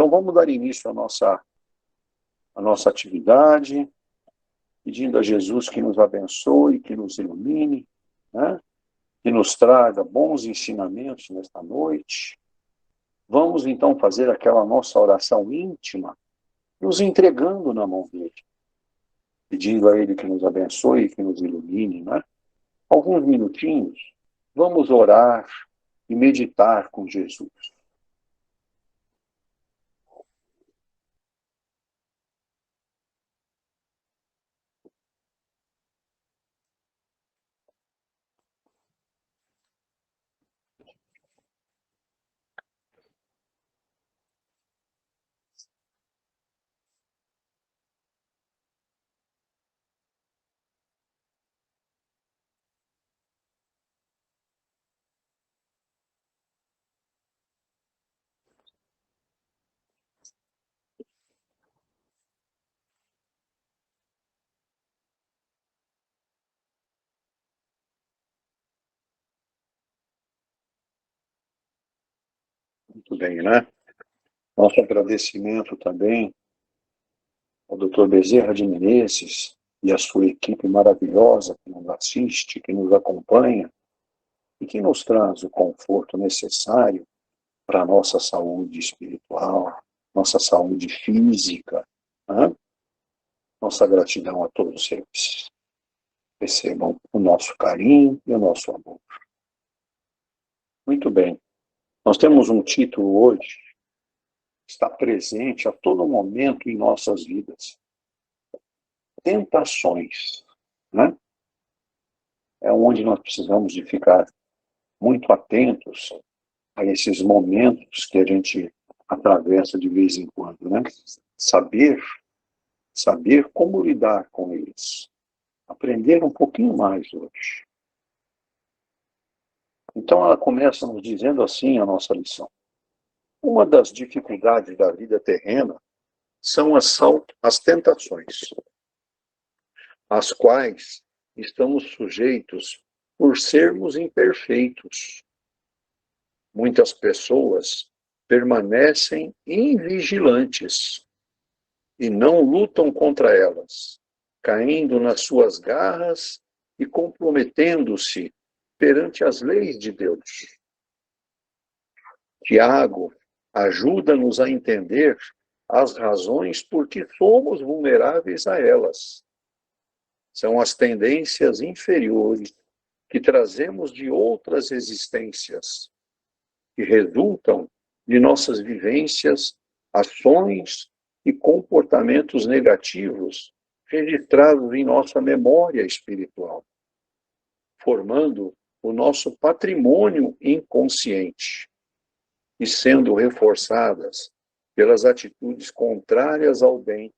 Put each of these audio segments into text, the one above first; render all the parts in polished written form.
Então vamos dar início à nossa atividade, pedindo a Jesus que nos abençoe, que nos ilumine, né? Que nos traga bons ensinamentos nesta noite. Vamos então fazer aquela nossa oração íntima, nos entregando na mão dele, pedindo a ele que nos abençoe, que nos ilumine, né? Alguns minutinhos, vamos orar e meditar com Jesus. Muito bem, né? Nosso agradecimento também ao Dr. Bezerra de Menezes e à sua equipe maravilhosa que nos assiste, que nos acompanha e que nos traz o conforto necessário para a nossa saúde espiritual, nossa saúde física, né? Nossa gratidão a todos eles. Recebam o nosso carinho e o nosso amor. Muito bem. Nós temos um título hoje que está presente a todo momento em nossas vidas. Tentações, né? É onde nós precisamos de ficar muito atentos a esses momentos que a gente atravessa de vez em quando, né? Saber como lidar com eles. Aprender um pouquinho mais hoje. Então ela começa nos dizendo assim a nossa lição. Uma das dificuldades da vida terrena são as tentações, às quais estamos sujeitos por sermos imperfeitos. Muitas pessoas permanecem invigilantes e não lutam contra elas, caindo nas suas garras e comprometendo-se perante as leis de Deus. Tiago ajuda-nos a entender as razões por que somos vulneráveis a elas. São as tendências inferiores que trazemos de outras existências, que resultam de nossas vivências, ações e comportamentos negativos registrados em nossa memória espiritual, formando o nosso patrimônio inconsciente e sendo reforçadas pelas atitudes contrárias ao bem.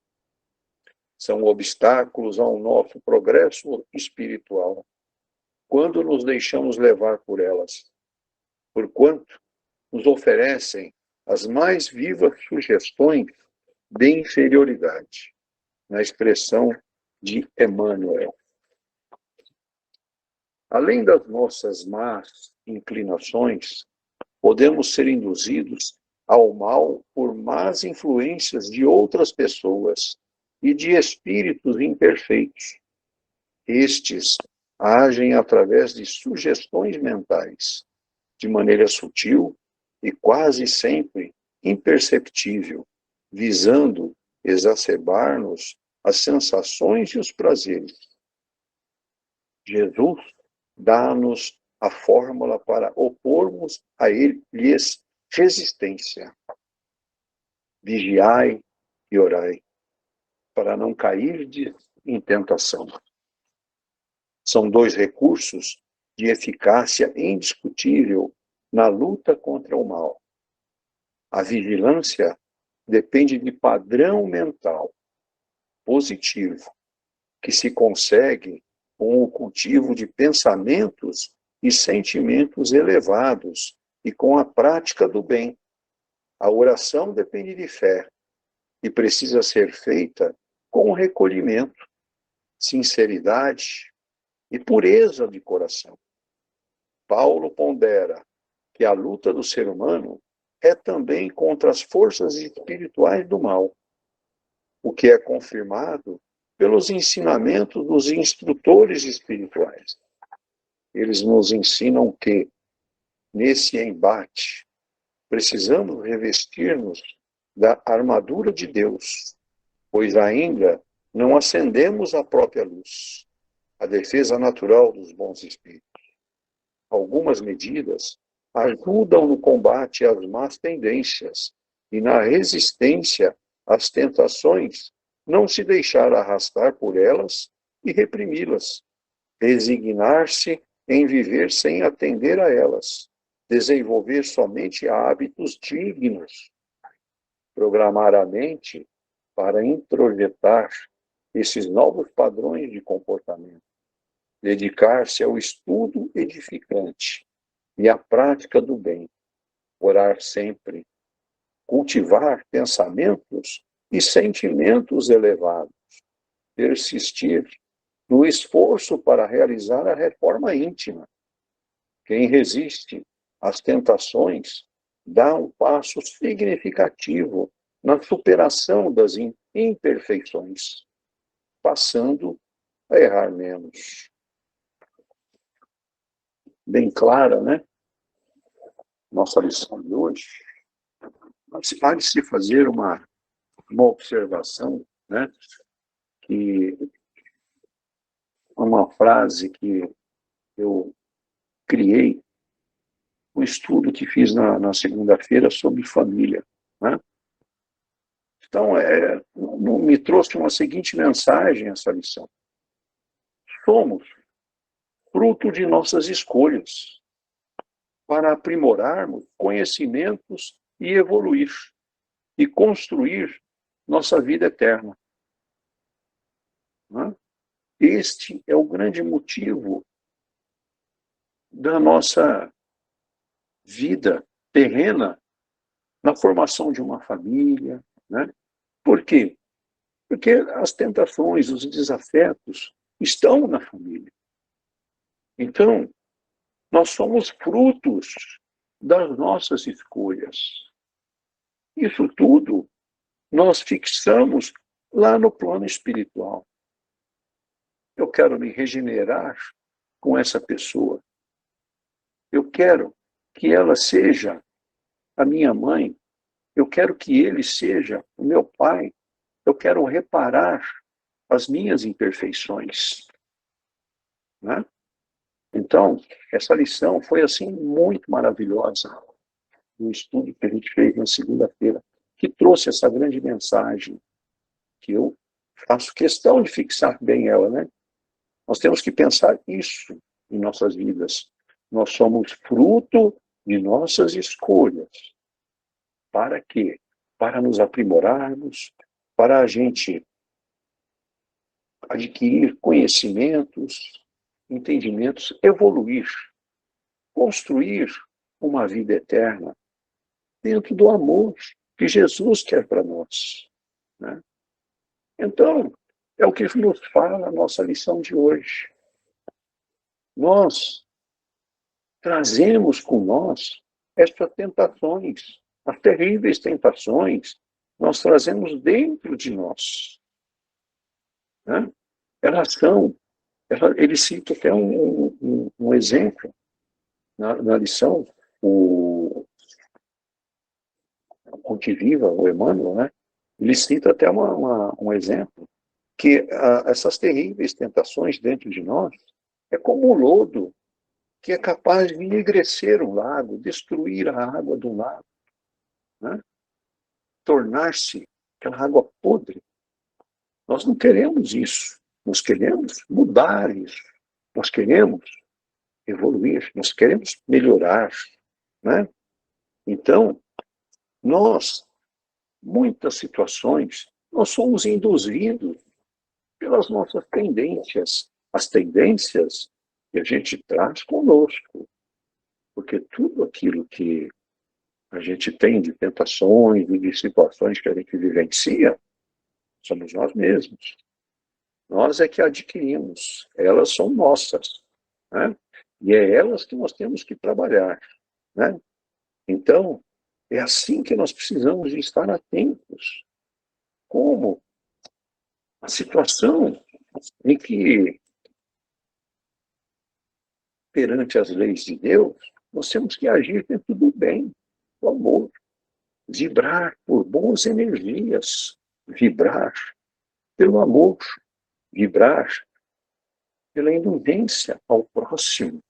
São obstáculos ao nosso progresso espiritual, quando nos deixamos levar por elas, porquanto nos oferecem as mais vivas sugestões de inferioridade, na expressão de Emmanuel. Além das nossas más inclinações, podemos ser induzidos ao mal por más influências de outras pessoas e de espíritos imperfeitos. Estes agem através de sugestões mentais, de maneira sutil e quase sempre imperceptível, visando exacerbar-nos as sensações e os prazeres. Jesus dá-nos a fórmula para opormos a eles resistência. Vigiai e orai, para não cair em tentação. São dois recursos de eficácia indiscutível na luta contra o mal. A vigilância depende de padrão mental positivo, que se consegue com o cultivo de pensamentos e sentimentos elevados e com a prática do bem. A oração depende de fé e precisa ser feita com recolhimento, sinceridade e pureza de coração. Paulo pondera que a luta do ser humano é também contra as forças espirituais do mal, o que é confirmado pelos ensinamentos dos instrutores espirituais. Eles nos ensinam que, nesse embate, precisamos revestir-nos da armadura de Deus, pois ainda não acendemos a própria luz, a defesa natural dos bons espíritos. Algumas medidas ajudam no combate às más tendências e na resistência às tentações, não se deixar arrastar por elas e reprimi-las, resignar-se em viver sem atender a elas, desenvolver somente hábitos dignos, programar a mente para introjetar esses novos padrões de comportamento, dedicar-se ao estudo edificante e à prática do bem, orar sempre, cultivar pensamentos e sentimentos elevados, persistir no esforço para realizar a reforma íntima. Quem resiste às tentações dá um passo significativo na superação das imperfeições, passando a errar menos. Bem clara, né? Nossa lição de hoje. Mas há de se fazer uma observação, né? Que uma frase que eu criei, um estudo que fiz na segunda-feira sobre família, né? Então, me trouxe uma seguinte mensagem essa lição. Somos fruto de nossas escolhas para aprimorarmos conhecimentos e evoluir e construir nossa vida eterna. Né? Este é o grande motivo da nossa vida terrena na formação de uma família. Né? Por quê? Porque as tentações, os desafetos estão na família. Então, nós somos frutos das nossas escolhas. Isso tudo nós fixamos lá no plano espiritual. Eu quero me regenerar com essa pessoa. Eu quero que ela seja a minha mãe. Eu quero que ele seja o meu pai. Eu quero reparar as minhas imperfeições. Né? Então, essa lição foi assim muito maravilhosa no estudo que a gente fez na segunda-feira, que trouxe essa grande mensagem, que eu faço questão de fixar bem ela, né? Nós temos que pensar isso em nossas vidas. Nós somos fruto de nossas escolhas. Para quê? Para nos aprimorarmos, para a gente adquirir conhecimentos, entendimentos, evoluir, construir uma vida eterna dentro do amor que Jesus quer para nós. Né? Então, é o que nos fala a nossa lição de hoje. Nós trazemos com nós estas tentações, as terríveis tentações, nós trazemos dentro de nós. Né? Elas são, ele cita até um exemplo na lição, o Conte-Viva, o Emmanuel, né? Ele cita até um exemplo, que essas terríveis tentações dentro de nós é como o lodo que é capaz de enegrecer um lago, destruir a água do lago, né? Tornar-se aquela água podre. Nós não queremos isso. Nós queremos mudar isso. Nós queremos evoluir. Nós queremos melhorar. Né? Então, muitas situações, nós somos induzidos pelas nossas tendências. As tendências que a gente traz conosco. Porque tudo aquilo que a gente tem de tentações e de situações que a gente vivencia, somos nós mesmos. Nós é que adquirimos. Elas são nossas. Né? E é elas que nós temos que trabalhar. Né? Então, É assim que nós precisamos de estar atentos. Como a situação em que, perante as leis de Deus, nós temos que agir dentro do bem, do amor, vibrar por boas energias, vibrar pelo amor, vibrar pela indulgência ao próximo.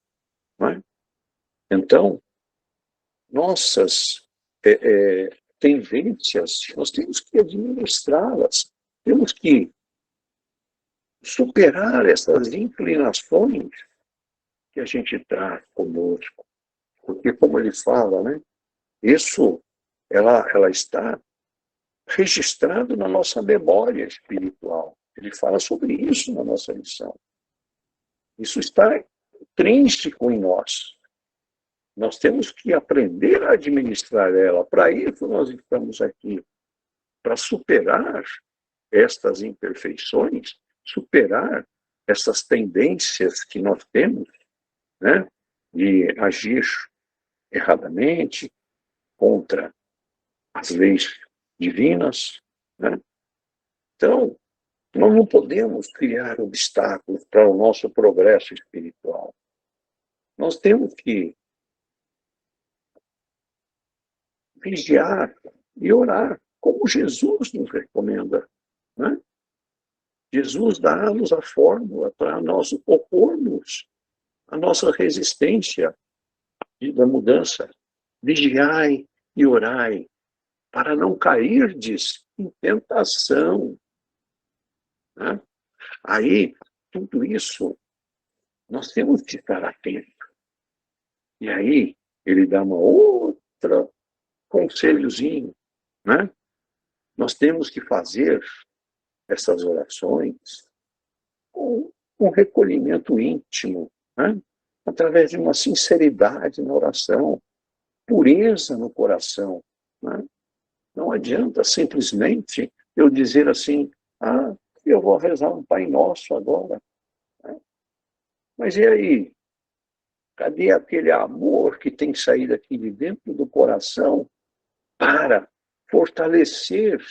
Não é? Então, nossas tendências, nós temos que administrá-las, temos que superar essas inclinações que a gente traz conosco. Porque, como ele fala, né, isso ela está registrado na nossa memória espiritual. Ele fala sobre isso na nossa lição. Isso está intrínseco em nós. Nós temos que aprender a administrar ela. Para isso nós estamos aqui, para superar estas imperfeições, superar essas tendências que nós temos, né, de agir erradamente contra as leis divinas, né? Então, nós não podemos criar obstáculos para o nosso progresso espiritual. Nós temos que vigiar e orar, como Jesus nos recomenda, né? Jesus dá-nos a fórmula para nós opormos a nossa resistência da mudança. Vigiai e orai, para não cairdes em tentação. Né? Aí, tudo isso, nós temos que estar atentos. E aí, ele dá uma outra conselhozinho, né? Nós temos que fazer essas orações com um recolhimento íntimo, né? Através de uma sinceridade na oração, pureza no coração. Né? Não adianta simplesmente eu dizer assim, eu vou rezar um Pai Nosso agora. Né? Mas e aí? Cadê aquele amor que tem que sair daqui de dentro do coração para fortalecer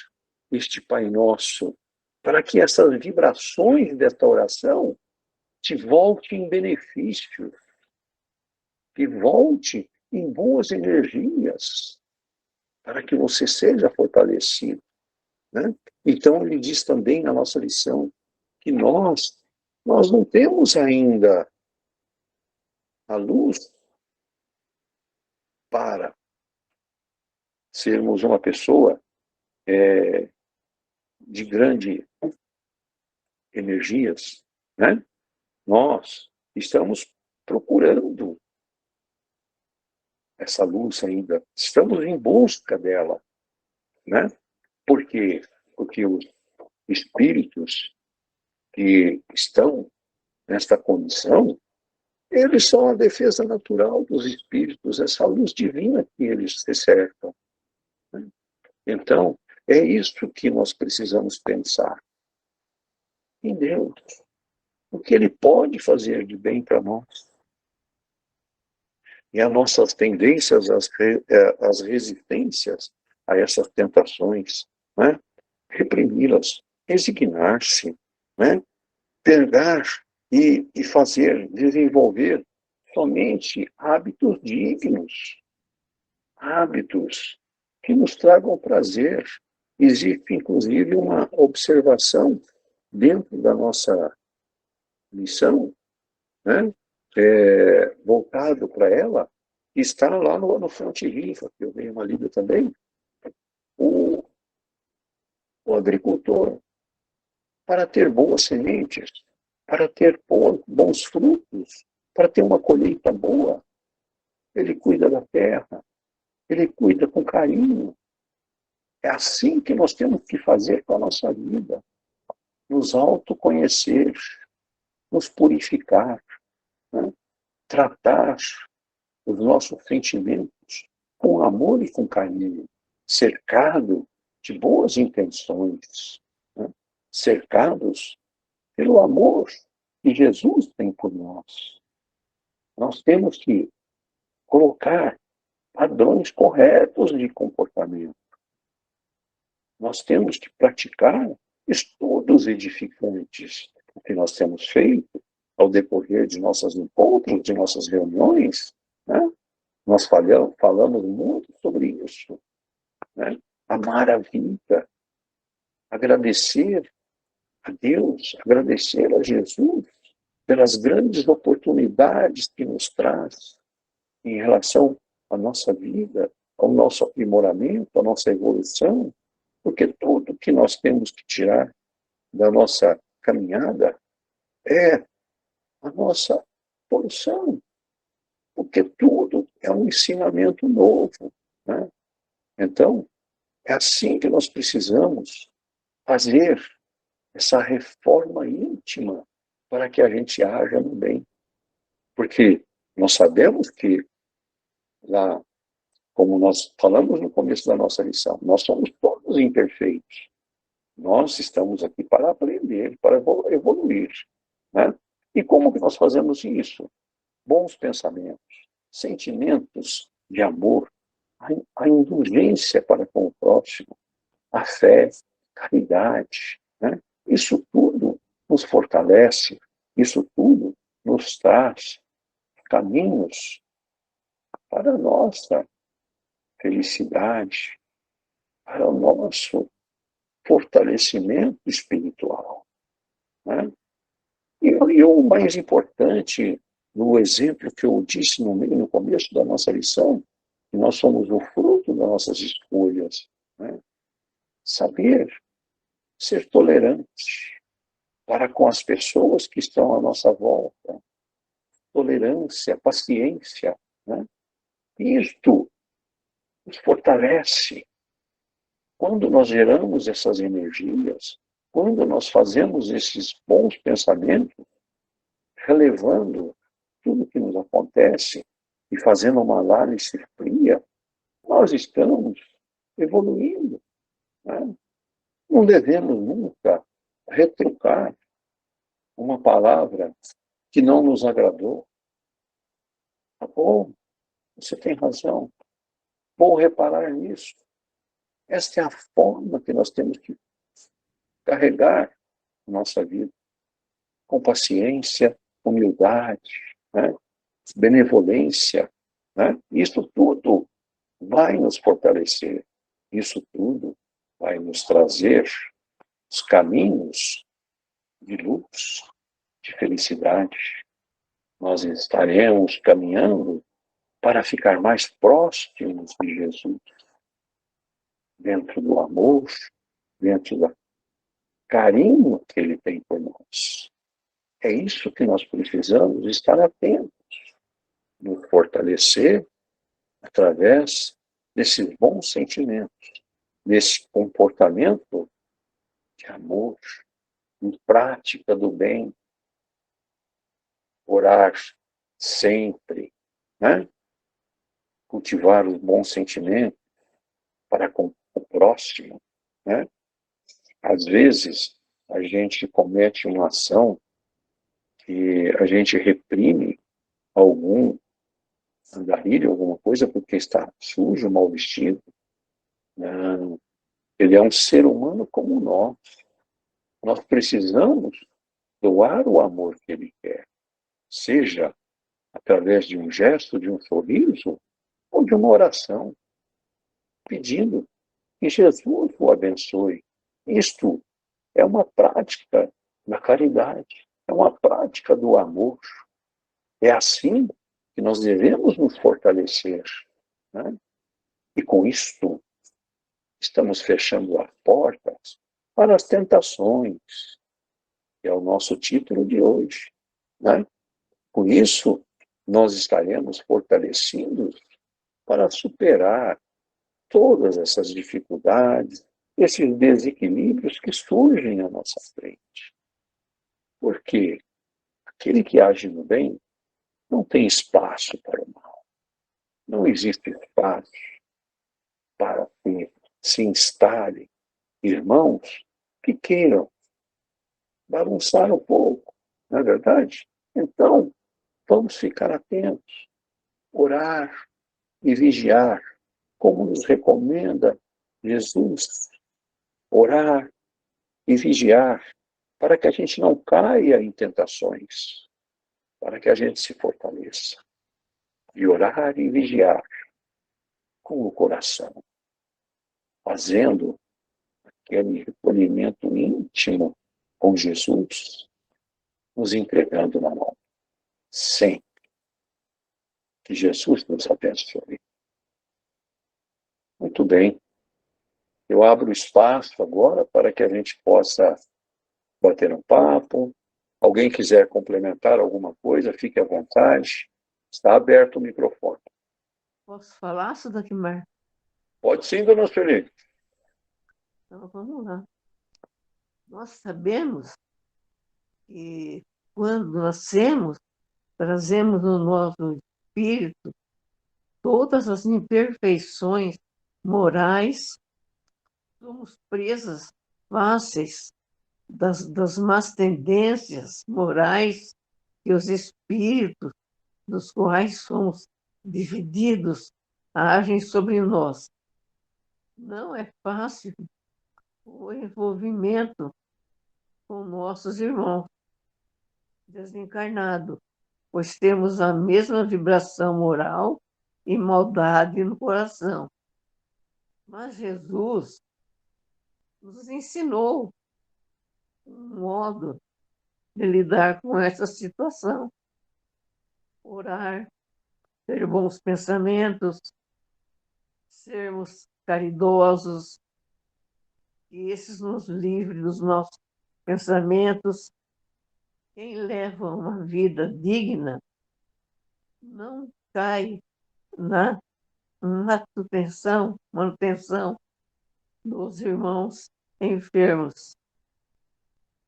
este Pai Nosso, para que essas vibrações desta oração te volte em benefício, que volte em boas energias, para que você seja fortalecido. Né? Então, ele diz também na nossa lição que nós não temos ainda a luz para sermos uma pessoa de grande energias. Né? Nós estamos procurando essa luz ainda, estamos em busca dela. Né? Por quê? Porque os espíritos que estão nesta condição, eles são a defesa natural dos espíritos, essa luz divina que eles se cercam. Né? Então, é isso que nós precisamos pensar. Em Deus. O que Ele pode fazer de bem para nós. E as nossas tendências, as resistências a essas tentações, né? Reprimi-las, resignar-se, né? Pegar e fazer, desenvolver somente hábitos dignos, hábitos que nos tragam prazer. Existe, inclusive, uma observação dentro da nossa missão, né? Voltado para ela, que está lá no Fonte Viva, que eu dei uma lida também, o agricultor, para ter boas sementes, para ter bons frutos, para ter uma colheita boa, ele cuida da terra, ele cuida com carinho. É assim que nós temos que fazer com a nossa vida, nos autoconhecer, nos purificar, né? Tratar os nossos sentimentos com amor e com carinho, cercado de boas intenções, né? Cercados pelo amor que Jesus tem por nós. Nós temos que colocar padrões corretos de comportamento. Nós temos que praticar estudos edificantes, o que nós temos feito ao decorrer de nossos encontros, de nossas reuniões, né? Nós falamos muito sobre isso, né? Amar a vida, agradecer a Deus, agradecer a Jesus pelas grandes oportunidades que nos traz em relação à nossa vida, ao nosso aprimoramento, à nossa evolução, porque tudo que nós temos que tirar da nossa caminhada é a nossa evolução, porque tudo é um ensinamento novo, né? Então, é assim que nós precisamos fazer essa reforma íntima para que a gente haja no bem. Porque nós sabemos que, lá, como nós falamos no começo da nossa lição, nós somos todos imperfeitos. Nós estamos aqui para aprender, para evoluir, né? E como que nós fazemos isso? Bons pensamentos, sentimentos de amor, a indulgência para com o próximo, a fé, caridade, né? Isso tudo nos fortalece, isso tudo nos traz caminhos para a nossa felicidade, para o nosso fortalecimento espiritual, né? E o mais importante, no exemplo que eu disse no começo da nossa lição, que nós somos o fruto das nossas escolhas, né? Saber ser tolerante para com as pessoas que estão à nossa volta, tolerância, paciência, né? Isto nos fortalece. Quando nós geramos essas energias, quando nós fazemos esses bons pensamentos, relevando tudo que nos acontece e fazendo uma análise fria, nós estamos evoluindo, né? Não devemos nunca retrucar uma palavra que não nos agradou. Tá bom, você tem razão, vou reparar nisso. Esta é a forma que nós temos que carregar a nossa vida, com paciência, humildade, né? Benevolência, né? Isso tudo vai nos fortalecer, isso tudo vai nos trazer os caminhos de luz, de felicidade. Nós estaremos caminhando para ficar mais próximos de Jesus, dentro do amor, dentro do carinho que Ele tem por nós. É isso que nós precisamos estar atentos, nos fortalecer através desses bons sentimentos, desse comportamento de amor, de prática do bem, orar sempre, né? Cultivar os bons sentimentos para com o próximo, né? Às vezes, a gente comete uma ação que a gente reprime algum andarilho, alguma coisa, porque está sujo, mal vestido. Não. Ele é um ser humano como nós. Nós precisamos doar o amor que ele quer, seja através de um gesto, de um sorriso, ou de uma oração, pedindo que Jesus o abençoe. Isto é uma prática da caridade, é uma prática do amor. É assim que nós devemos nos fortalecer, né? E com isto, estamos fechando as portas para as tentações, que é o nosso título de hoje, né? Com isso, nós estaremos fortalecidos para superar todas essas dificuldades, esses desequilíbrios que surgem à nossa frente. Porque aquele que age no bem não tem espaço para o mal. Não existe espaço para que se instalem irmãos que queiram bagunçar um pouco, não é verdade? Então, vamos ficar atentos, orar, e vigiar, como nos recomenda Jesus, orar e vigiar, para que a gente não caia em tentações, para que a gente se fortaleça. E orar e vigiar com o coração, fazendo aquele recolhimento íntimo com Jesus, nos entregando na mão. Sempre. Que Jesus nos abençoe. Muito bem. Eu abro espaço agora para que a gente possa bater um papo. Alguém quiser complementar alguma coisa, fique à vontade. Está aberto o microfone. Posso falar, Sudakimar? Pode sim, dona Sueli. Então, vamos lá. Nós sabemos que quando nascemos, trazemos no nosso espírito todas as imperfeições morais, somos presas fáceis das más tendências morais que os espíritos dos quais somos divididos agem sobre nós. Não é fácil o envolvimento com nossos irmãos desencarnados, pois temos a mesma vibração moral e maldade no coração. Mas Jesus nos ensinou um modo de lidar com essa situação. Orar, ter bons pensamentos, sermos caridosos, que esses nos livrem dos nossos pensamentos. Quem leva uma vida digna não cai na manutenção dos irmãos enfermos.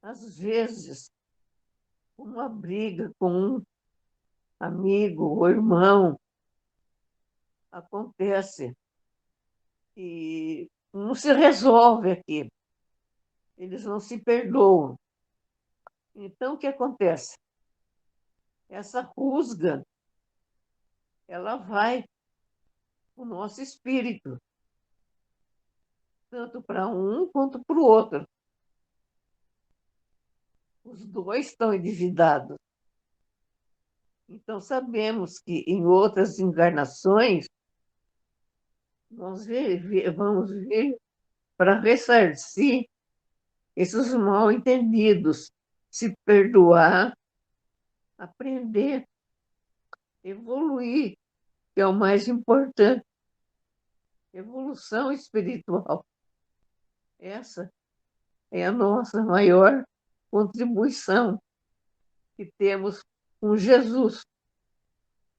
Às vezes, uma briga com um amigo ou irmão acontece e não se resolve aqui. Eles não se perdoam. Então, o que acontece? Essa rusga, ela vai para o nosso espírito, tanto para um quanto para o outro. Os dois estão endividados. Então, sabemos que em outras encarnações, nós vamos vir para ressarcir esses mal entendidos, se perdoar, aprender, evoluir, que é o mais importante. Evolução espiritual. Essa é a nossa maior contribuição que temos com Jesus.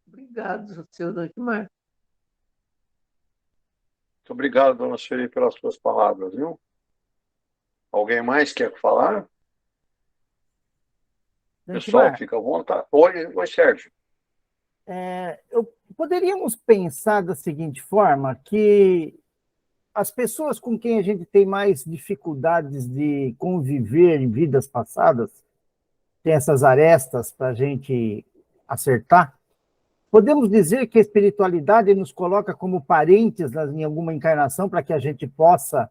Obrigado, seu Dagmar. Muito obrigado, dona Sueli, pelas suas palavras, viu? Alguém mais quer falar? Pessoal, fica à vontade. Oi, Sérgio. Poderíamos pensar da seguinte forma, que as pessoas com quem a gente tem mais dificuldades de conviver em vidas passadas, tem essas arestas para a gente acertar, podemos dizer que a espiritualidade nos coloca como parentes em alguma encarnação para que a gente possa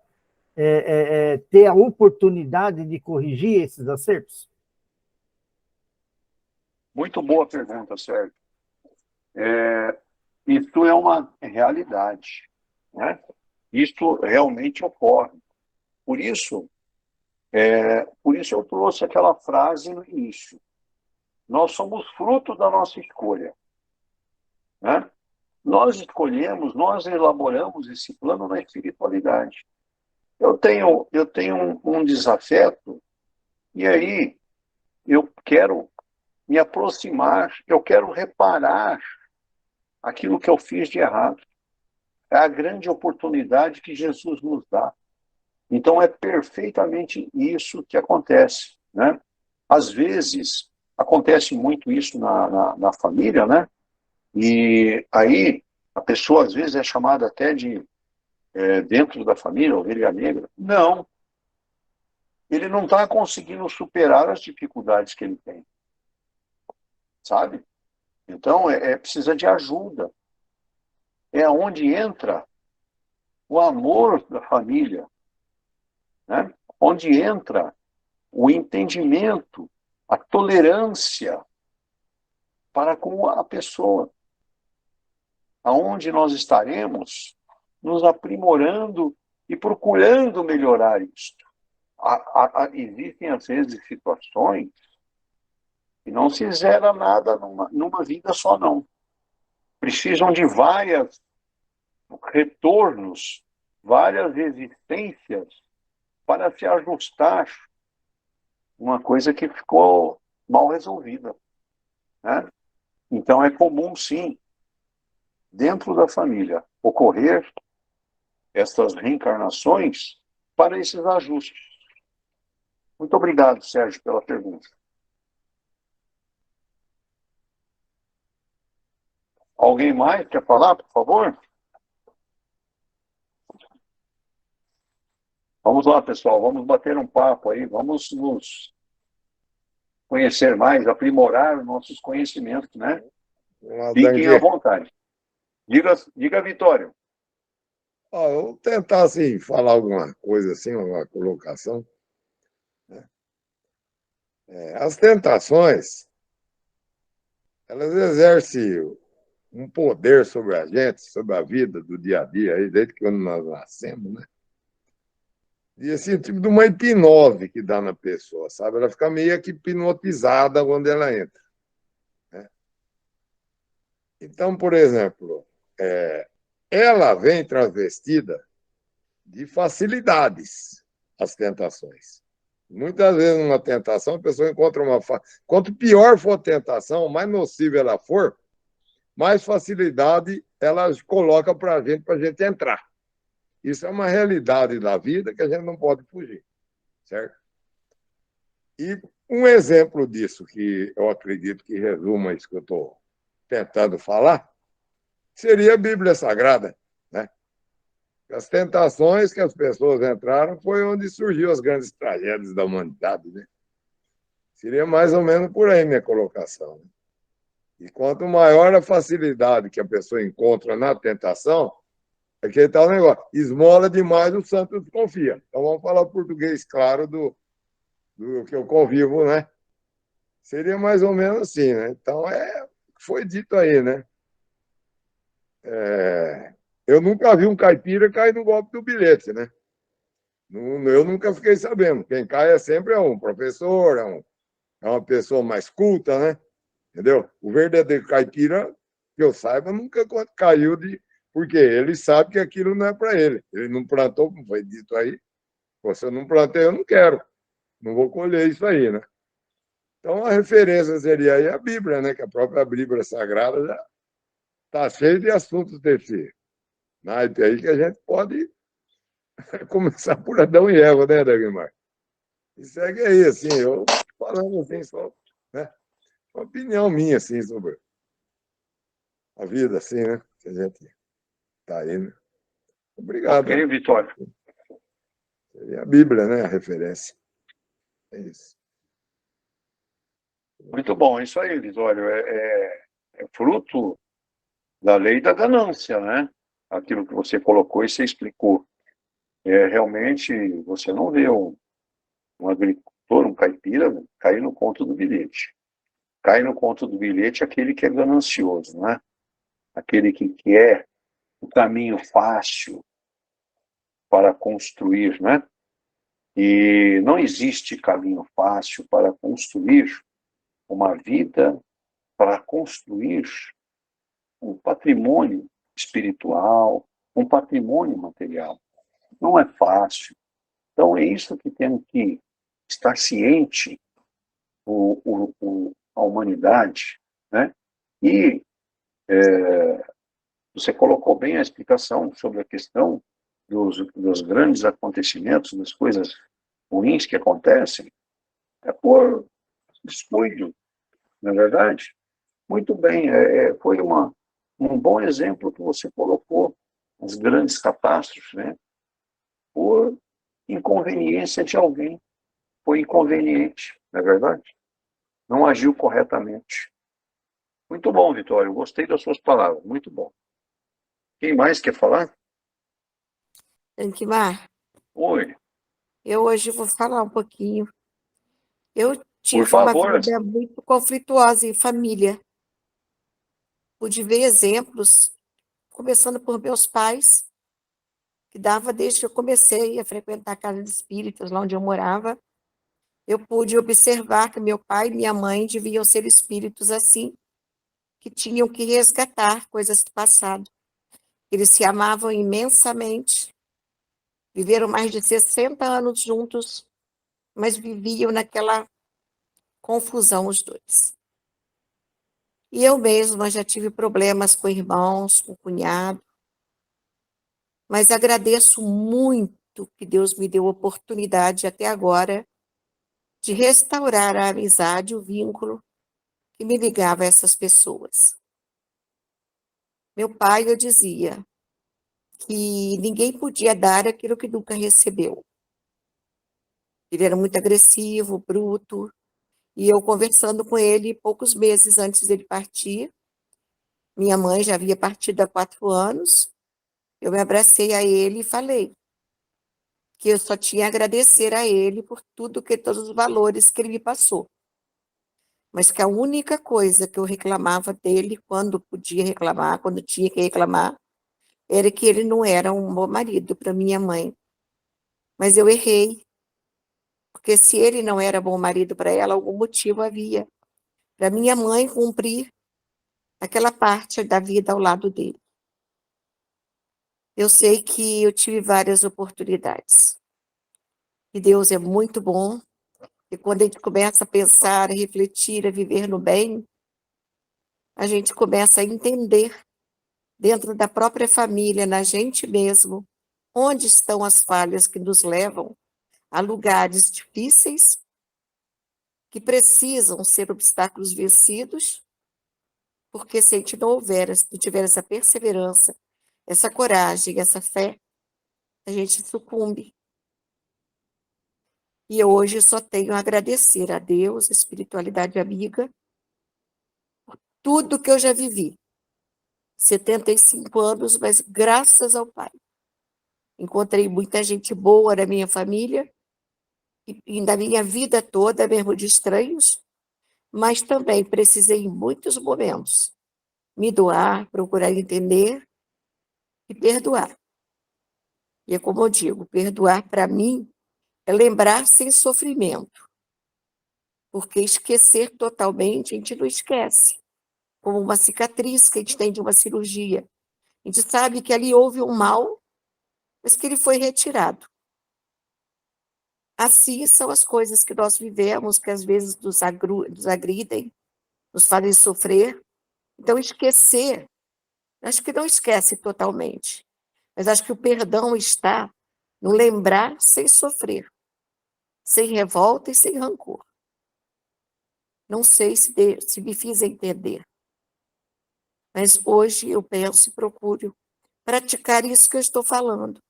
ter a oportunidade de corrigir esses acertos? Muito boa pergunta, Sérgio. Isso é uma realidade, né? Isso realmente ocorre. Por isso eu trouxe aquela frase no início. Nós somos fruto da nossa escolha, né? Nós escolhemos, nós elaboramos esse plano na espiritualidade. Eu tenho um desafeto, e aí eu quero me aproximar, eu quero reparar aquilo que eu fiz de errado. É a grande oportunidade que Jesus nos dá. Então, é perfeitamente isso que acontece, né? Às vezes, acontece muito isso na família, né? E aí, a pessoa, às vezes, é chamada até de, dentro da família, ovelha negra. Não. Ele não está conseguindo superar as dificuldades que ele tem. Sabe? Então, precisa de ajuda. é onde entra o amor da família, né? Onde entra o entendimento, a tolerância para com a pessoa, aonde nós estaremos nos aprimorando e procurando melhorar isso. Existem, às vezes, situações que não se zera nada numa vida só, não. Precisam de vários retornos, várias existências para se ajustar uma coisa que ficou mal resolvida, né? Então, é comum, sim, dentro da família, ocorrer estas reencarnações para esses ajustes. Muito obrigado, Sérgio, pela pergunta. Alguém mais quer falar, por favor? Vamos lá, pessoal, vamos bater um papo aí, vamos nos conhecer mais, aprimorar nossos conhecimentos, né? Fiquem à vontade. Diga, Vitório. Eu vou tentar assim, falar alguma coisa, assim, uma colocação. As tentações, elas exercem um poder sobre a gente, sobre a vida do dia a dia, aí, desde que nós nascemos, né? E assim, tipo de uma hipnose que dá na pessoa, sabe? Ela fica meio que hipnotizada quando ela entra, né? Então, por exemplo, ela vem travestida de facilidades, as tentações. Muitas vezes, numa tentação, a pessoa encontra uma... Quanto pior for a tentação, mais nociva ela for, mais facilidade ela coloca para a gente entrar. Isso é uma realidade da vida que a gente não pode fugir, certo? E um exemplo disso, que eu acredito que resuma isso que eu estou tentando falar, seria a Bíblia Sagrada, né? As tentações que as pessoas entraram foi onde surgiu as grandes tragédias da humanidade, né? Seria mais ou menos por aí minha colocação, né? E quanto maior a facilidade que a pessoa encontra na tentação, é que tal negócio. Esmola demais, o santo desconfia. Então vamos falar português claro do que eu convivo, né? Seria mais ou menos assim, né? Então, foi dito aí, né? Eu nunca vi um caipira cair no golpe do bilhete, né? Eu nunca fiquei sabendo. Quem cai sempre é um professor, é uma pessoa mais culta, né? Entendeu? O verdadeiro caipira, que eu saiba, nunca caiu porque ele sabe que aquilo não é para ele. Ele não plantou, como foi dito aí. Se eu não plantei, eu não quero. Não vou colher isso aí, né? Então, a referência seria aí a Bíblia, né? Que a própria Bíblia Sagrada já está cheia de assuntos desse naipe aí que a gente pode começar por Adão e Eva, né, Dagmar? E segue aí, assim, eu falando assim, só, né? Uma opinião minha, assim, sobre a vida, assim, né? Que a gente está aí, né? Obrigado. Ok, Vitório. Seria a Bíblia, né? A referência. É isso. Muito bom, isso aí, Vitório. É fruto da lei da ganância, né? Aquilo que você colocou e você explicou. Realmente, você não vê um agricultor, um caipira, cair no conto do bilhete. Cai no conto do bilhete aquele que é ganancioso, né? Aquele que quer o caminho fácil para construir, né? E não existe caminho fácil para construir uma vida, para construir um patrimônio espiritual, um patrimônio material. Não é fácil. Então, é isso que temos que estar ciente, a humanidade, né? E você colocou bem a explicação sobre a questão dos grandes acontecimentos, das coisas ruins que acontecem, é por descuido, não é verdade? Muito bem, foi um bom exemplo que você colocou, as grandes catástrofes, né? Por inconveniência de alguém. Foi inconveniente, não é verdade? Não agiu corretamente. Muito bom, Vitório. Gostei das suas palavras. Muito bom. Quem mais quer falar? Anquimar, Oi, eu hoje vou falar um pouquinho. Eu por tive uma favor. vida muito conflituosa em família. Pude ver exemplos, começando por meus pais, que dava desde que eu comecei a frequentar a casa de espíritos, lá onde eu morava. Eu pude observar que meu pai e minha mãe deviam ser espíritos assim, que tinham que resgatar coisas do passado. Eles se amavam imensamente, viveram mais de 60 anos juntos, mas viviam naquela confusão os dois. E eu mesma já tive problemas com irmãos, com cunhado, mas agradeço muito que Deus me deu a oportunidade até agora de restaurar a amizade, o vínculo que me ligava a essas pessoas. Meu pai, eu dizia que ninguém podia dar aquilo que nunca recebeu. Ele era muito agressivo, bruto, e eu conversando com ele poucos meses antes dele partir, minha mãe já havia partido há 4 anos, eu me abracei a ele e falei que eu só tinha a agradecer a ele por tudo, todos os valores que ele me passou. Mas que a única coisa que eu reclamava dele, quando podia reclamar, quando tinha que reclamar, era que ele não era um bom marido para minha mãe. Mas eu errei, porque se ele não era bom marido para ela, algum motivo havia para minha mãe cumprir aquela parte da vida ao lado dele. Eu sei que eu tive várias oportunidades. E Deus é muito bom. E quando a gente começa a pensar, a refletir, a viver no bem, a gente começa a entender, dentro da própria família, na gente mesmo, onde estão as falhas que nos levam a lugares difíceis, que precisam ser obstáculos vencidos, porque se a gente não tiver essa perseverança, essa coragem, essa fé, a gente sucumbe. E eu hoje só tenho a agradecer a Deus, a espiritualidade amiga, tudo que eu já vivi. 75 anos, mas graças ao Pai. Encontrei muita gente boa na minha família, e na minha vida toda, mesmo de estranhos, mas também precisei, em muitos momentos, me doar, procurar entender e perdoar. E é como eu digo, perdoar para mim é lembrar sem sofrimento, porque esquecer totalmente a gente não esquece, como uma cicatriz que a gente tem de uma cirurgia. A gente sabe que ali houve um mal, mas que ele foi retirado. Assim são as coisas que nós vivemos, que às vezes nos agridem, nos fazem sofrer. Então, esquecer, acho que não esquece totalmente, mas acho que o perdão está no lembrar sem sofrer, sem revolta e sem rancor. Não sei se me fiz entender, mas hoje eu penso e procuro praticar isso que eu estou falando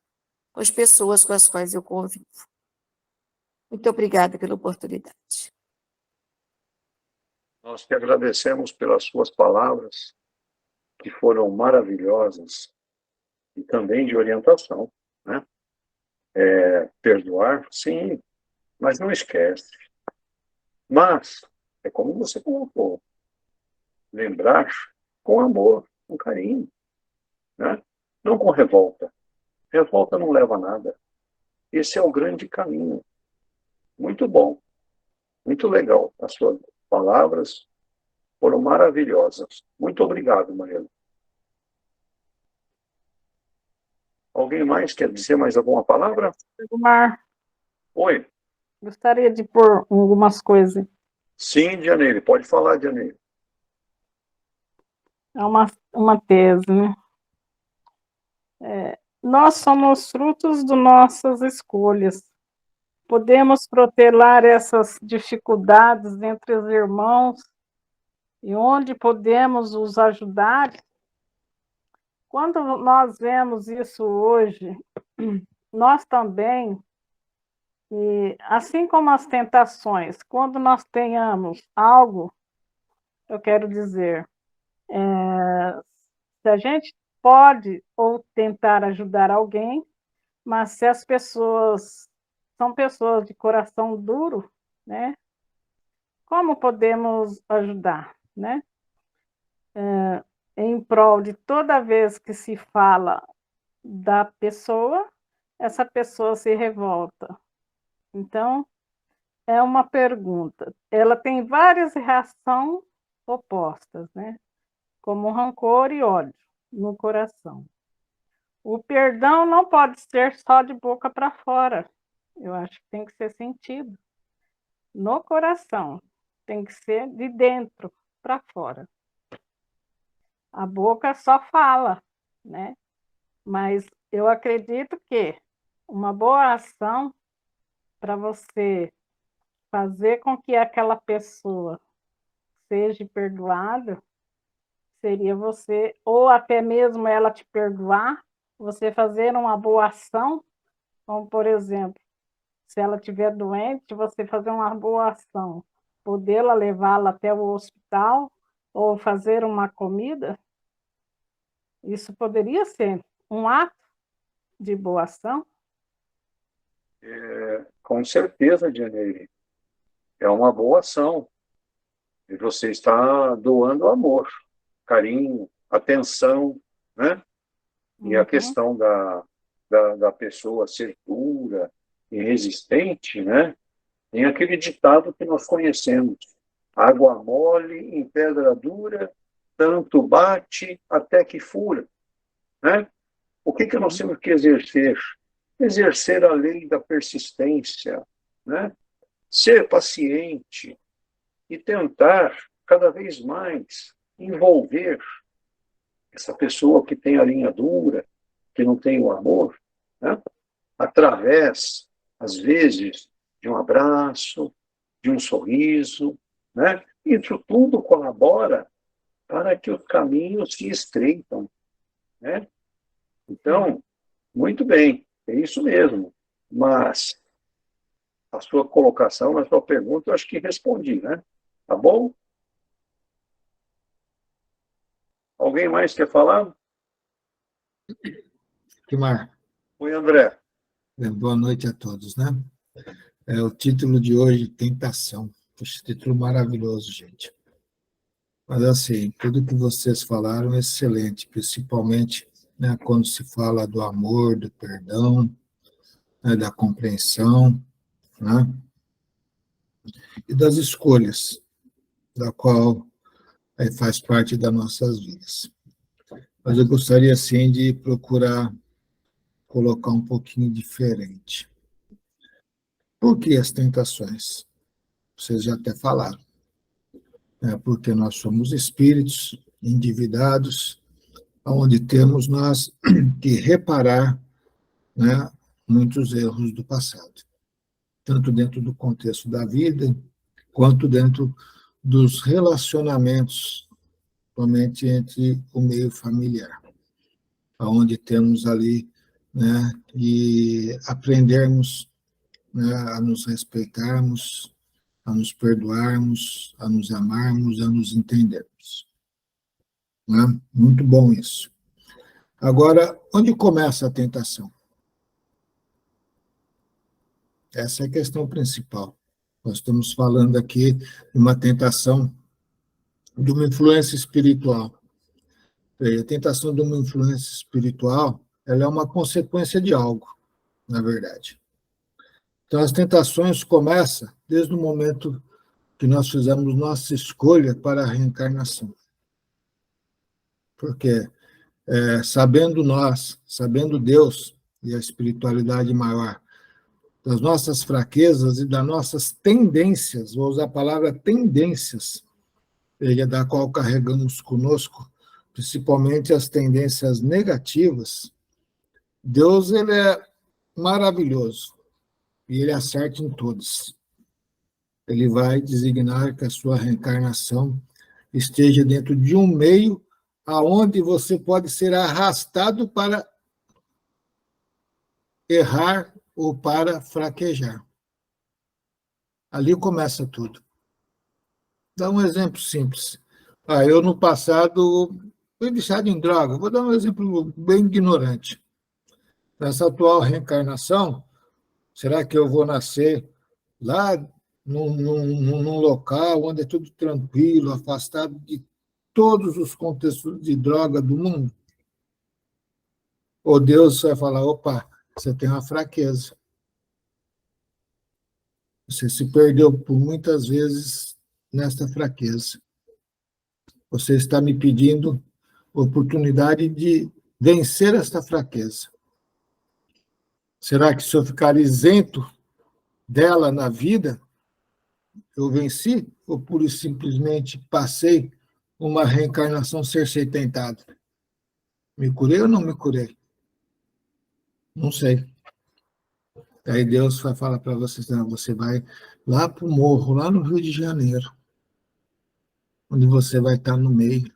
com as pessoas com as quais eu convivo. Muito obrigada pela oportunidade. Nós te agradecemos pelas suas palavras, que foram maravilhosas e também de orientação, né? Perdoar, sim, mas não esquece. Mas, é como você colocou, lembrar com amor, com carinho, né? Não com revolta. Revolta não leva a nada. Esse é o grande caminho. Muito bom, muito legal. As suas palavras foram maravilhosas. Muito obrigado, Mariana. Alguém mais quer dizer mais alguma palavra? Mar, Oi. gostaria de pôr algumas coisas. Sim, Dianeire, pode falar, Dianeire. É uma tese, né? Nós somos frutos de nossas escolhas. Podemos protelar essas dificuldades entre os irmãos e onde podemos os ajudar. Quando nós vemos isso hoje, nós também, e assim como as tentações, quando nós tenhamos algo, eu quero dizer, se a gente pode ou tentar ajudar alguém, mas se as pessoas são pessoas de coração duro, né? Como podemos ajudar, né? Em prol de toda vez que se fala da pessoa, essa pessoa se revolta. Então, é uma pergunta. Ela tem várias reações opostas, né? Como rancor e ódio no coração. O perdão não pode ser só de boca para fora. Eu acho que tem que ser sentido no coração. Tem que ser de dentro para fora. A boca só fala, né? Mas eu acredito que uma boa ação para você fazer com que aquela pessoa seja perdoada seria você, ou até mesmo ela te perdoar, você fazer uma boa ação, como por exemplo, se ela estiver doente, você fazer uma boa ação, podê-la levá-la até o hospital, ou fazer uma comida, isso poderia ser um ato de boa ação? Com certeza, Dianeire, é uma boa ação. E você está doando amor, carinho, atenção, né? E a questão da pessoa ser dura e resistente, né? Tem aquele ditado que nós conhecemos: água mole em pedra dura, tanto bate até que fura, né? O que nós temos que exercer? Exercer a lei da persistência, né? Ser paciente e tentar cada vez mais envolver essa pessoa que tem a linha dura, que não tem o amor, né? Através, às vezes, de um abraço, de um sorriso, né? Isso tudo colabora para que os caminhos se estreitam, né? Então, muito bem, é isso mesmo. Mas a sua colocação, a sua pergunta, eu acho que respondi, né? Tá bom? Alguém mais quer falar? Kimar, Oi, André. boa noite a todos, né? O título de hoje, Tentação. Poxa, título maravilhoso, gente. Mas, assim, tudo que vocês falaram é excelente, principalmente, né, quando se fala do amor, do perdão, né, da compreensão, né, e das escolhas, da qual faz parte das nossas vidas. Mas eu gostaria, sim, de procurar colocar um pouquinho diferente. Por que as tentações? Vocês já até falaram. Porque nós somos espíritos endividados, onde temos nós que reparar, né, muitos erros do passado, tanto dentro do contexto da vida, quanto dentro dos relacionamentos, somente entre o meio familiar, onde temos ali, né, que aprendermos, né, a nos respeitarmos, a nos perdoarmos, a nos amarmos, a nos entendermos. Né? Muito bom isso. Agora, onde começa a tentação? Essa é a questão principal. Nós estamos falando aqui de uma tentação de uma influência espiritual. A tentação de uma influência espiritual, ela é uma consequência de algo, na verdade. Então, as tentações começam desde o momento que nós fizemos nossa escolha para a reencarnação. Porque, sabendo nós, sabendo Deus e a espiritualidade maior, das nossas fraquezas e das nossas tendências, vou usar a palavra tendências, da qual carregamos conosco, principalmente as tendências negativas, Deus, ele é maravilhoso e ele acerta em todas. Ele vai designar que a sua reencarnação esteja dentro de um meio aonde você pode ser arrastado para errar ou para fraquejar. Ali começa tudo. Dá um exemplo simples. Eu, no passado, fui viciado em droga. Vou dar um exemplo bem ignorante. Nessa atual reencarnação, será que eu vou nascer lá num local onde é tudo tranquilo, afastado de todos os contextos de droga do mundo? Ou Deus vai falar, opa, você tem uma fraqueza. Você se perdeu por muitas vezes nesta fraqueza. Você está me pedindo oportunidade de vencer esta fraqueza. Será que se eu ficar isento dela na vida, eu venci? Ou pura e simplesmente passei uma reencarnação ser tentado? Me curei ou não me curei? Não sei. Aí Deus vai falar para vocês, não, você vai lá para o morro, lá no Rio de Janeiro, onde você vai estar no meio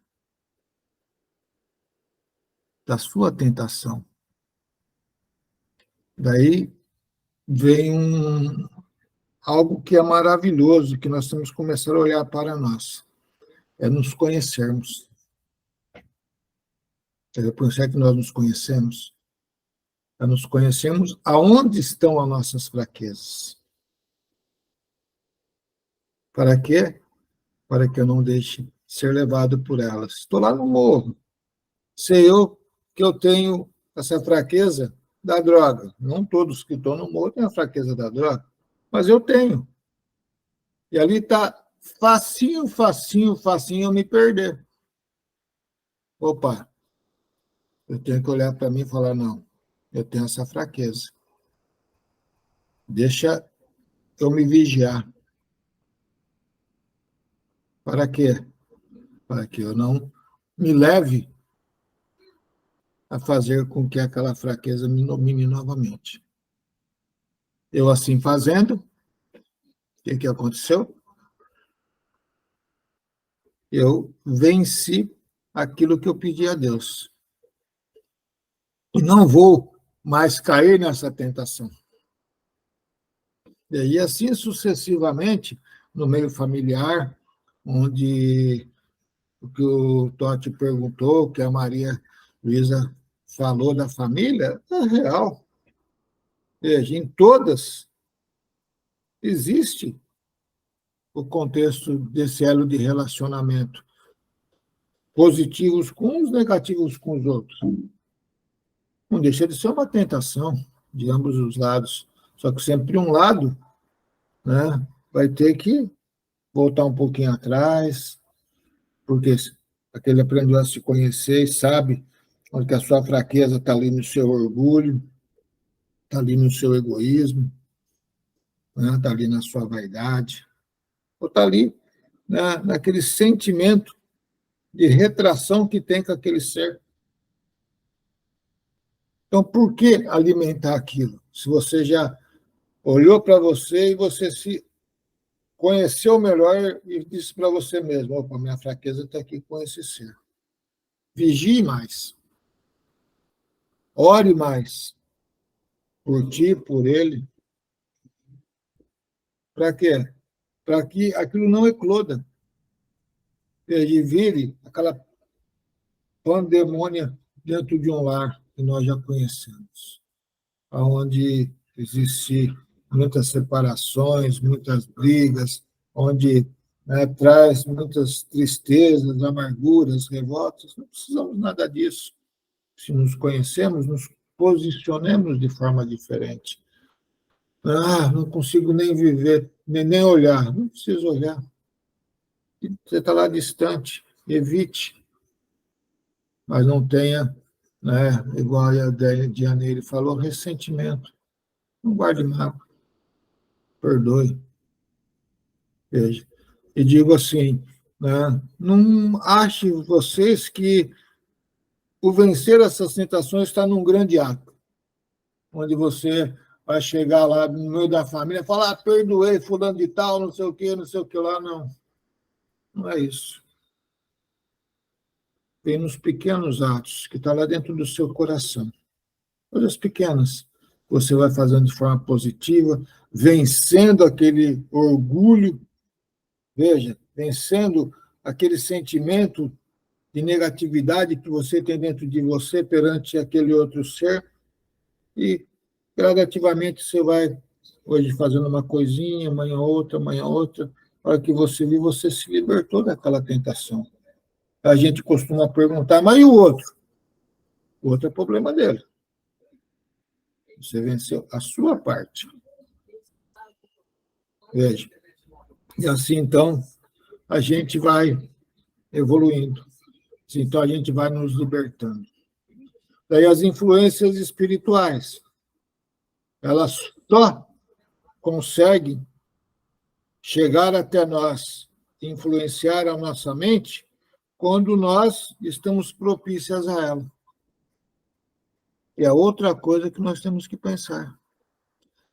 da sua tentação. Daí vem algo que é maravilhoso, que nós temos que começar a olhar para nós. É nos conhecermos. Por isso é que nós nos conhecemos. É nos conhecermos aonde estão as nossas fraquezas. Para quê? Para que eu não deixe ser levado por elas. Estou lá no morro. Sei eu que eu tenho essa fraqueza da droga. Não todos que estão no morro têm a fraqueza da droga, mas eu tenho. E ali está facinho eu me perder. Opa, eu tenho que olhar para mim e falar, não, eu tenho essa fraqueza. Deixa eu me vigiar. Para quê? Para que eu não me leve a fazer com que aquela fraqueza me domine novamente. Eu assim fazendo, o que aconteceu? Eu venci aquilo que eu pedi a Deus. E não vou mais cair nessa tentação. E assim sucessivamente, no meio familiar, onde o que o Totti perguntou, o que a Maria Luísa falou da família, é real. Veja, em todas existe o contexto desse elo de relacionamento, positivos com uns, negativos com os outros. Não deixa de ser uma tentação de ambos os lados, só que sempre um lado, né, vai ter que voltar um pouquinho atrás, porque aquele aprendeu a se conhecer e sabe onde a sua fraqueza está ali no seu orgulho, está ali no seu egoísmo, né, está ali na sua vaidade, ou está ali, né, naquele sentimento de retração que tem com aquele ser. Então, por que alimentar aquilo? Se você já olhou para você e você se conheceu melhor e disse para você mesmo, opa, minha fraqueza está aqui com esse ser. Vigie mais. Ore mais. Por ti, por ele. Para quê? Para que aquilo não ecloda. E vire aquela pandemônia dentro de um lar que nós já conhecemos, onde existe muitas separações, muitas brigas, onde, né, traz muitas tristezas, amarguras, revoltas. Não precisamos nada disso. Se nos conhecemos, nos posicionemos de forma diferente. Ah, não consigo nem viver, nem olhar. Não precisa olhar. Você está lá distante, evite. Mas não tenha, né, igual a Diana ele falou, ressentimento. Não guarde mágoa. Perdoe. Veja. E digo assim, né, não ache vocês que o vencer essas tentações está num grande ato, onde você vai chegar lá no meio da família e falar, perdoei fulano de tal, não sei o que lá, não. Não é isso. Vem nos pequenos atos, que está lá dentro do seu coração. Coisas pequenas. Você vai fazendo de forma positiva, vencendo aquele orgulho, veja, vencendo aquele sentimento de negatividade que você tem dentro de você perante aquele outro ser, e gradativamente você vai, hoje fazendo uma coisinha, amanhã outra, a hora que você viu, você se libertou daquela tentação. A gente costuma perguntar, mas e o outro? O outro é problema dele. Você venceu a sua parte. Veja. E assim, então, a gente vai evoluindo. Então, a gente vai nos libertando. Daí, as influências espirituais, elas só conseguem chegar até nós, influenciar a nossa mente, quando nós estamos propícios a ela. E é outra coisa que nós temos que pensar.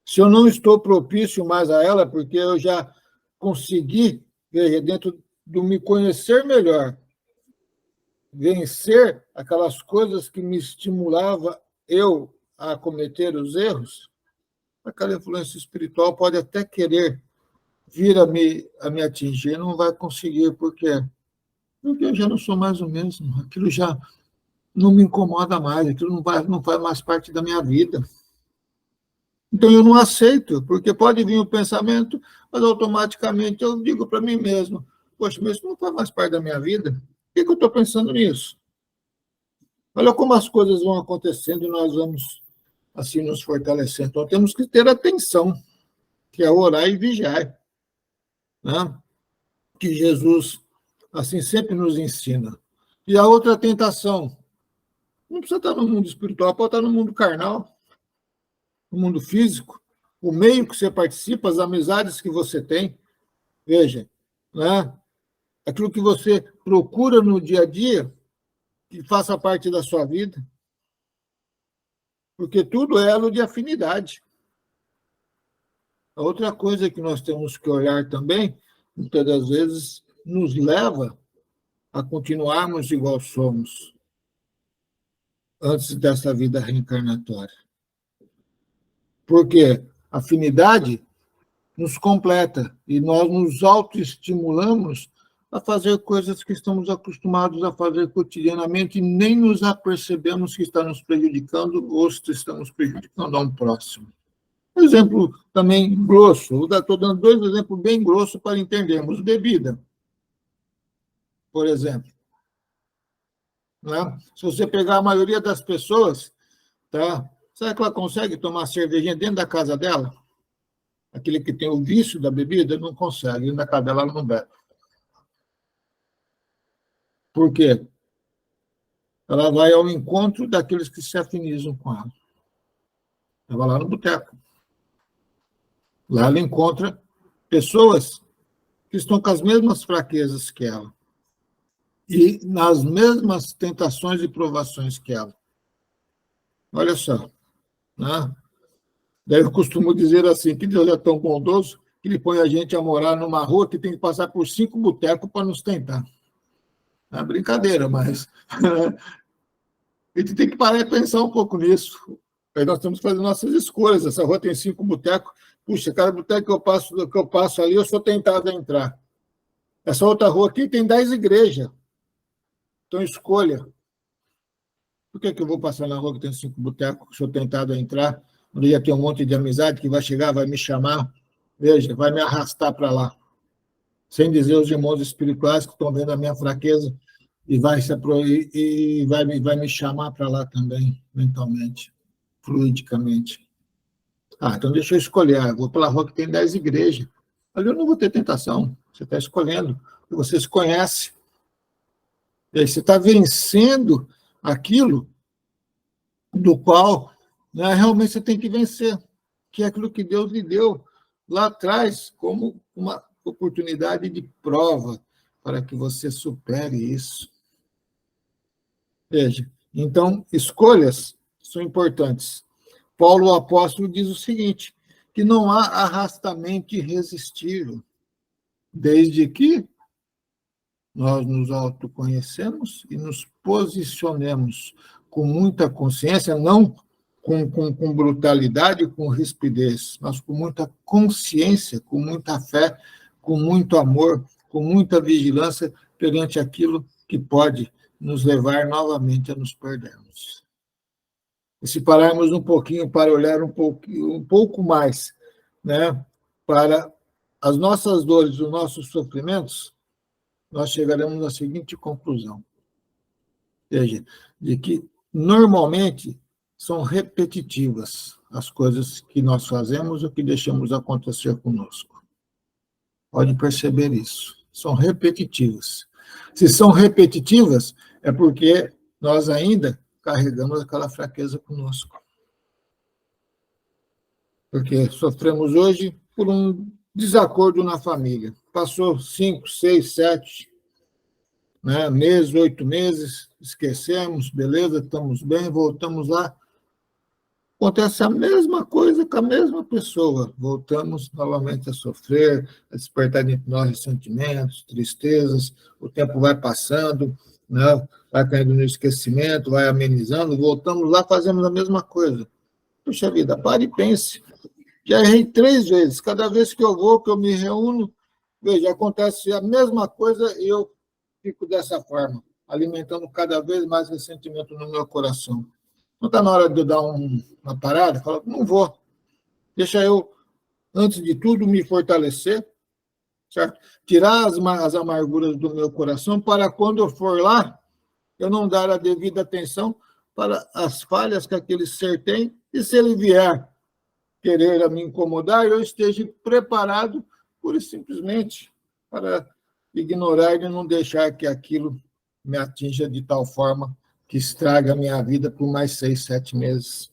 Se eu não estou propício mais a ela, porque eu já consegui, veja, dentro do me conhecer melhor, vencer aquelas coisas que me estimulavam eu a cometer os erros, aquela influência espiritual pode até querer vir a me atingir, não vai conseguir, porque eu já não sou mais o mesmo, aquilo já não me incomoda mais, aquilo não faz mais parte da minha vida. Então, eu não aceito, porque pode vir o pensamento, mas automaticamente eu digo para mim mesmo, poxa, mas isso não faz mais parte da minha vida, por que eu estou pensando nisso? Olha como as coisas vão acontecendo e nós vamos, assim, nos fortalecendo. Então, temos que ter atenção, que é orar e vigiar, né? Que Jesus, assim, sempre nos ensina. E a outra tentação, não precisa estar no mundo espiritual, pode estar no mundo carnal, no mundo físico, o meio que você participa, as amizades que você tem. Veja, né? Aquilo que você procura no dia a dia, que faça parte da sua vida. Porque tudo é elo de afinidade. A outra coisa que nós temos que olhar também, muitas das vezes, nos leva a continuarmos igual somos antes dessa vida reencarnatória. Porque a afinidade nos completa e nós nos autoestimulamos a fazer coisas que estamos acostumados a fazer cotidianamente e nem nos apercebemos que está nos prejudicando ou se estamos prejudicando a um próximo. Um exemplo também grosso, estou dando 2 exemplos bem grossos para entendermos. Bebida, por exemplo. Né? Se você pegar a maioria das pessoas, tá? Será que ela consegue tomar cervejinha dentro da casa dela? Aquele que tem o vício da bebida, não consegue. Dentro da casa dela, ela não bebe. Por quê? Ela vai ao encontro daqueles que se afinizam com ela. Ela vai lá no boteco. Lá ela encontra pessoas que estão com as mesmas fraquezas que ela. E nas mesmas tentações e provações que ela. Olha só. Né? Daí eu costumo dizer assim, que Deus é tão bondoso que ele põe a gente a morar numa rua que tem que passar por 5 botecos para nos tentar. É brincadeira, mas a gente tem que parar e pensar um pouco nisso. Aí nós temos que fazer nossas escolhas. Essa rua tem 5 botecos. Puxa, cada boteco que eu passo ali, eu sou tentado a entrar. Essa outra rua aqui tem 10 igrejas. Então, escolha. Por que eu vou passar na rua que tem 5 botecos, sou tentado a entrar, onde ia ter um monte de amizade que vai chegar, vai me chamar, veja, vai me arrastar para lá. Sem dizer os irmãos espirituais que estão vendo a minha fraqueza e vai me chamar para lá também, mentalmente, fluidicamente. Então deixa eu escolher. Eu vou pela rua que tem 10 igrejas. Ali eu não vou ter tentação. Você está escolhendo. Você se conhece. E aí você está vencendo aquilo do qual, né, realmente você tem que vencer, que é aquilo que Deus lhe deu lá atrás como uma oportunidade de prova para que você supere isso. Veja, então, escolhas são importantes. Paulo, o apóstolo, diz o seguinte, que não há arrastamento irresistível, desde que nós nos autoconhecemos e nos posicionemos com muita consciência, não com brutalidade, com rispidez, mas com muita consciência, com muita fé, com muito amor, com muita vigilância perante aquilo que pode nos levar novamente a nos perdermos. E se pararmos um pouquinho para olhar um pouco mais, né, para as nossas dores, os nossos sofrimentos, nós chegaremos à seguinte conclusão: veja, de que normalmente são repetitivas as coisas que nós fazemos ou que deixamos acontecer conosco. Pode perceber isso. São repetitivas. Se são repetitivas, é porque nós ainda carregamos aquela fraqueza conosco. Porque sofremos hoje por um desacordo na família. Passou 5, 6, 7 meses, 8 meses, esquecemos, beleza, estamos bem, voltamos lá. Acontece a mesma coisa com a mesma pessoa. Voltamos novamente a sofrer, a despertar dentro de nós ressentimentos, tristezas. O tempo vai passando, né? Vai caindo no esquecimento, vai amenizando. Voltamos lá, fazemos a mesma coisa. Puxa vida, pare e pense. Já errei 3 vezes. Cada vez que eu vou, que eu me reúno, veja, acontece a mesma coisa e eu fico dessa forma, alimentando cada vez mais ressentimento no meu coração. Não está na hora de eu dar uma parada? Fala, não vou. Deixa eu, antes de tudo, me fortalecer, certo? Tirar as amarguras do meu coração para quando eu for lá, eu não dar a devida atenção para as falhas que aquele ser tem, e se ele vier querer me incomodar, eu esteja preparado, pura e simplesmente, para ignorar e não deixar que aquilo me atinja de tal forma que estraga a minha vida por mais 6, 7 meses.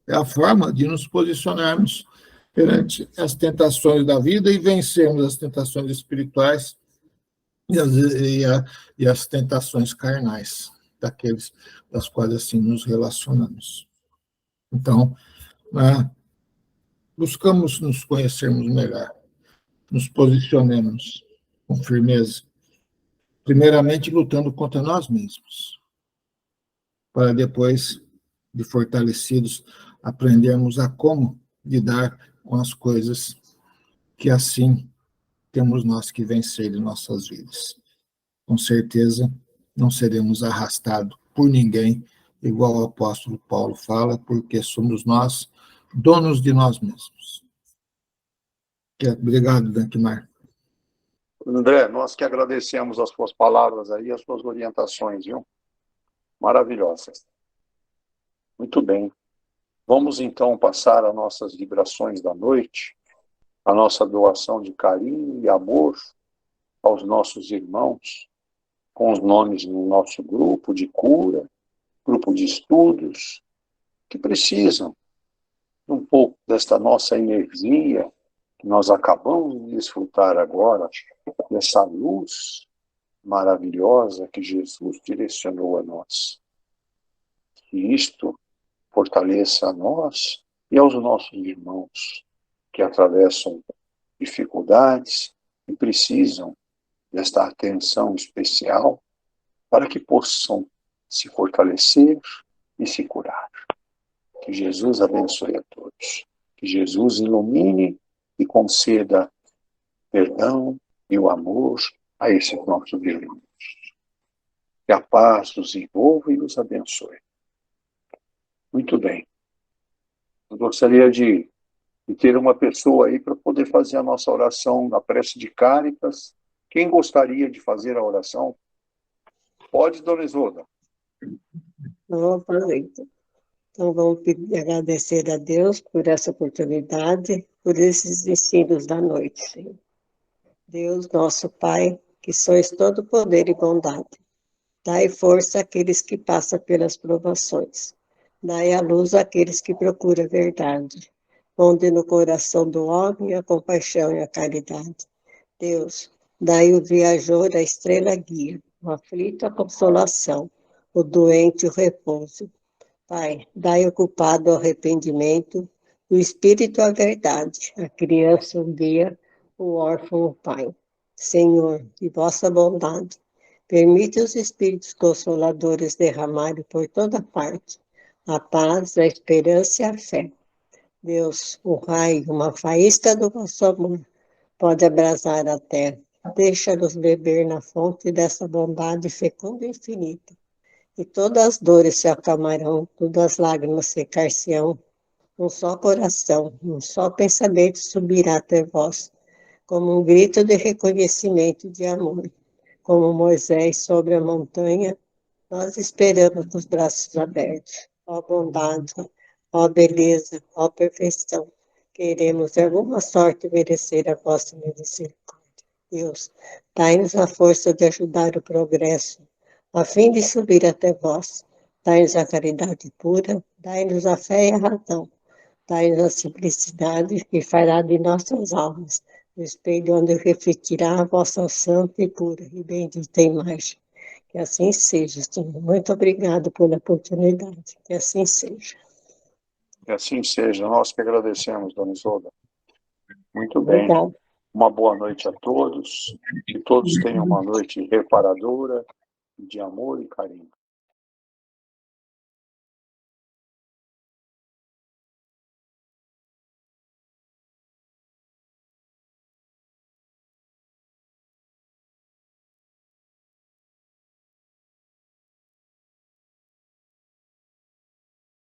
É a forma de nos posicionarmos perante as tentações da vida e vencermos as tentações espirituais e as tentações carnais, daqueles das quais assim nos relacionamos. Então, buscamos nos conhecermos melhor, nos posicionemos com firmeza, primeiramente lutando contra nós mesmos, para depois, de fortalecidos, aprendermos a como lidar com as coisas que assim temos nós que vencer em nossas vidas. Com certeza, não seremos arrastados por ninguém, igual o apóstolo Paulo fala, porque somos nós donos de nós mesmos. Obrigado, Dankmar. André, nós que agradecemos as suas palavras aí, as suas orientações, viu? Maravilhosas. Muito bem. Vamos, então, passar as nossas vibrações da noite, a nossa doação de carinho e amor aos nossos irmãos, com os nomes no nosso grupo de cura, grupo de estudos, que precisam de um pouco desta nossa energia que nós acabamos de desfrutar agora, dessa luz maravilhosa que Jesus direcionou a nós. Que isto fortaleça a nós e aos nossos irmãos que atravessam dificuldades e precisam desta atenção especial para que possam se fortalecer e se curar. Que Jesus abençoe a todos. Que Jesus ilumine e conceda perdão e o amor a esses nossos irmãos. Que a paz os envolva e os abençoe. Muito bem. Eu gostaria de ter uma pessoa aí para poder fazer a nossa oração na prece de Cáritas. Quem gostaria de fazer a oração? Pode, dona Isolda. Eu aproveito. Então, vamos agradecer a Deus por essa oportunidade, por esses ensinos da noite, Senhor. Deus, nosso Pai, que sois todo poder e bondade, dai força àqueles que passam pelas provações, dai a luz àqueles que procuram a verdade, onde no coração do homem a compaixão e a caridade. Deus, dai o viajor a estrela guia, o aflito a consolação, o doente o repouso. Pai, dai ao culpado o arrependimento, o espírito a verdade, a criança o guia, o órfão o pai. Senhor, de vossa bondade, permite os espíritos consoladores derramarem por toda parte a paz, a esperança e a fé. Deus, o raio, uma faísca do vosso amor, pode abrasar a terra Deixa-nos beber na fonte dessa bondade fecunda e infinita. E todas as dores se acalmarão, todas as lágrimas secar-se-ão. Um só coração, um só pensamento subirá até vós, como um grito de reconhecimento e de amor. Como Moisés sobre a montanha, nós esperamos com os braços abertos. Ó bondade, ó beleza, ó perfeição. Queremos de alguma sorte merecer a vossa misericórdia. Deus, dai-nos a força de ajudar o progresso, a fim de subir até vós. Dai-nos a caridade pura, dai-nos a fé e a razão. Dai-nos a simplicidade que fará de nossas almas o espelho onde refletirá a vossa santa e pura e bendita imagem. Que assim seja, Senhor. Muito obrigado pela oportunidade. Que assim seja. Que assim seja. Nós que agradecemos, dona Isolda. Muito bem. Obrigado. Uma boa noite a todos. Que todos tenham uma noite reparadora, de amor e carinho.